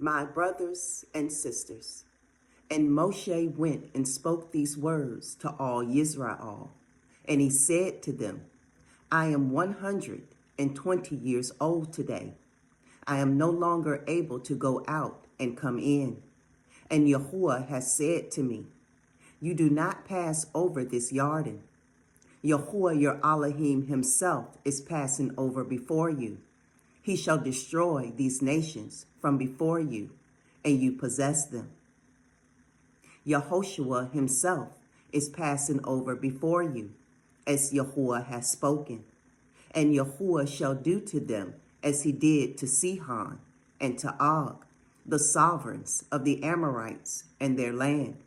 My brothers and sisters. And Moshe went and spoke these words to all Israel. And he said to them, I am 120 years old today. I am no longer able to go out and come in. And Yahuwah has said to me, you do not pass over this Jordan. Yahuwah your Elohim himself is passing over before you. He shall destroy these nations from before you, and you possess them. Yehoshua himself is passing over before you, as Yahuwah has spoken. And Yahuwah shall do to them as he did to Sihon and to Og, the sovereigns of the Amorites and their land,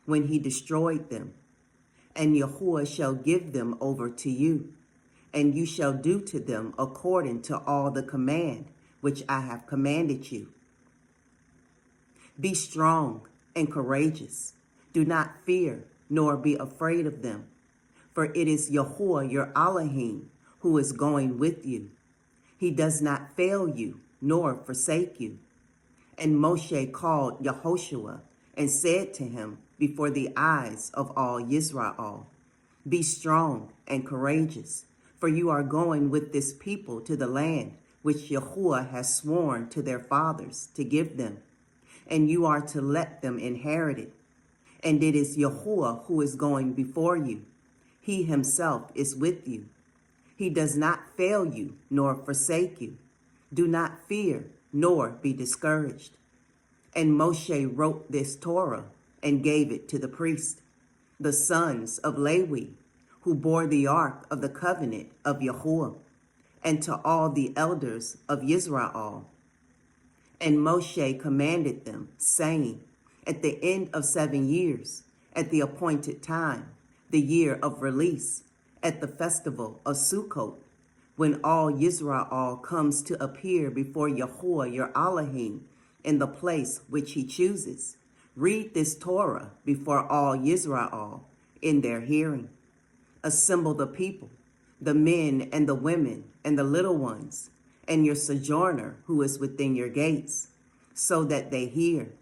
when he destroyed them. And Yahuwah shall give them over to you, and you shall do to them according to all the command which I have commanded you. Be strong and courageous. Do not fear, nor be afraid of them. For it is Yahuwah your Elohim who is going with you. He does not fail you, nor forsake you. And Moshe called Yehoshua and said to him before the eyes of all Israel, be strong and courageous, for you are going with this people to the land which Yahuwah has sworn to their fathers to give them, and you are to let them inherit it. And it is Yahuwah who is going before you. He himself is with you. He does not fail you nor forsake you. Do not fear nor be discouraged. And Moshe wrote this Torah and gave it to the priests, the sons of Lewi, who bore the ark of the covenant of Yahuwah, and to all the elders of Israel. And Moshe commanded them, saying, at the end of 7 years, at the appointed time, the year of release, at the festival of Sukkot, when all Israel comes to appear before Yahuwah your Elohim in the place which he chooses, read this Torah before all Israel in their hearing. Assemble the people, the men and the women and the little ones, and your sojourner who is within your gates, so that they hear,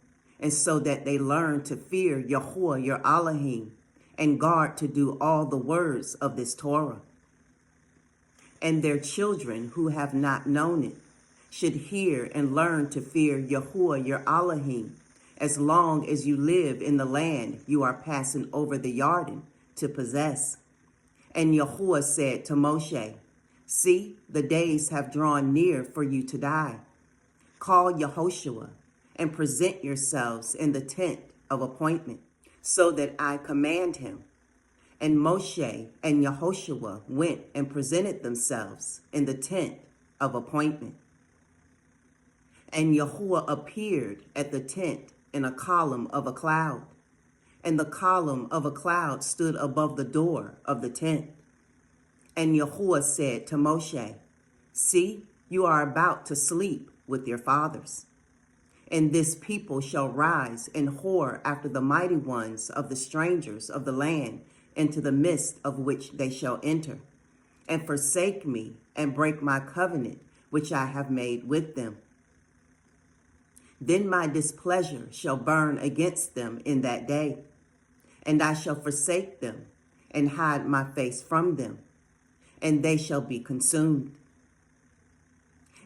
and so that they learn to fear Yahuwah your Elohim, and guard to do all the words of this Torah. And their children who have not known it should hear and learn to fear Yahuwah your Elohim, as long as you live in the land you are passing over the Jordan to possess. And Yahuwah said to Moshe, see, the days have drawn near for you to die. Call Yehoshua and present yourselves in the tent of appointment, so that I command him. And Moshe and Yehoshua went and presented themselves in the tent of appointment. And Yahuwah appeared at the tent in a column of a cloud, and the column of a cloud stood above the door of the tent. And Yahuwah said to Moshe, see, you are about to sleep with your fathers. And this people shall rise and whore after the mighty ones of the strangers of the land, into the midst of which they shall enter, and forsake me and break my covenant which I have made with them. Then my displeasure shall burn against them in that day, and I shall forsake them and hide my face from them, and they shall be consumed.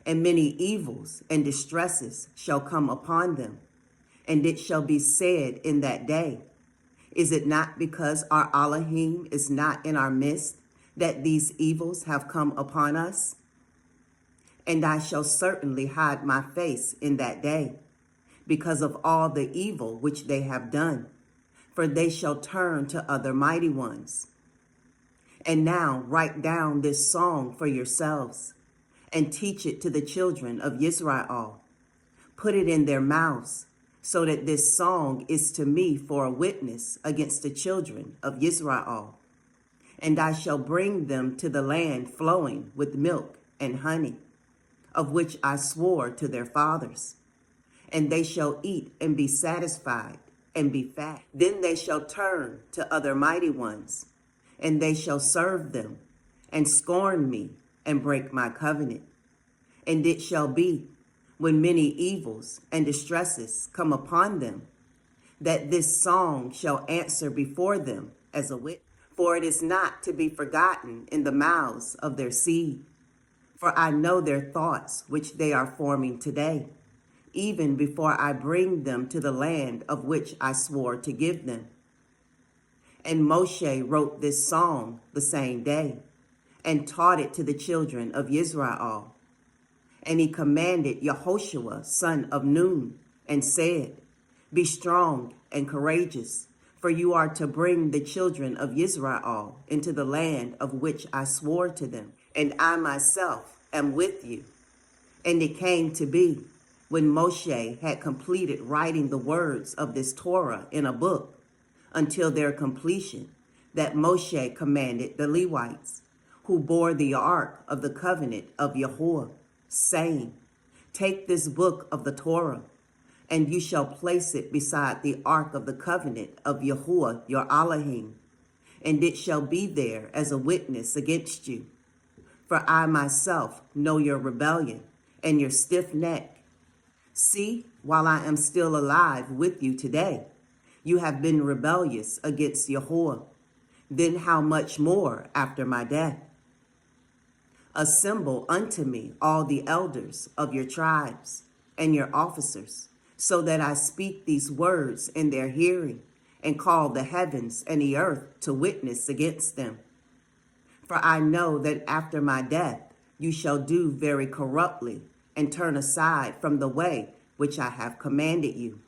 And many evils and distresses shall come upon them, and it shall be said in that day, is it not because our Elohim is not in our midst that these evils have come upon us? And I shall certainly hide my face in that day, because of all the evil which they have done, for they shall turn to other mighty ones. And now write down this song for yourselves, and teach it to the children of Israel. Put it in their mouths, so that this song is to me for a witness against the children of Israel. And I shall bring them to the land flowing with milk and honey, of which I swore to their fathers. And they shall eat and be satisfied and be fat. Then they shall turn to other mighty ones, and they shall serve them, and scorn me, and break my covenant. And it shall be, when many evils and distresses come upon them, that this song shall answer before them as a witness. For it is not to be forgotten in the mouths of their seed. For I know their thoughts which they are forming today, even before I bring them to the land of which I swore to give them. And Moshe wrote this song the same day, and taught it to the children of Israel. And he commanded Yehoshua, son of Nun, and said, Be strong and courageous, for you are to bring the children of Israel into the land of which I swore to them, and I myself am with you. And it came to be, when Moshe had completed writing the words of this Torah in a book, until their completion, that Moshe commanded the Levites, who bore the ark of the covenant of Yahuwah, saying, Take this book of the Torah, and you shall place it beside the ark of the covenant of Yahuwah your Elohim, and it shall be there as a witness against you. For I myself know your rebellion and your stiff neck. See, while I am still alive with you today, you have been rebellious against Yahuwah. Then how much more after my death? Assemble unto me all the elders of your tribes and your officers, so that I speak these words in their hearing, and call the heavens and the earth to witness against them. For I know that after my death you shall do very corruptly, and turn aside from the way which I have commanded you.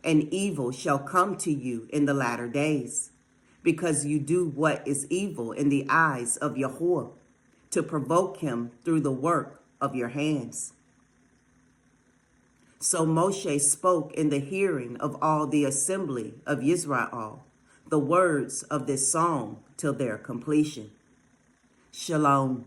And evil shall come to you in the latter days, because you do what is evil in the eyes of Yahuwah, to provoke him through the work of your hands. So Moshe spoke in the hearing of all the assembly of Israel the words of this song till their completion. Shalom.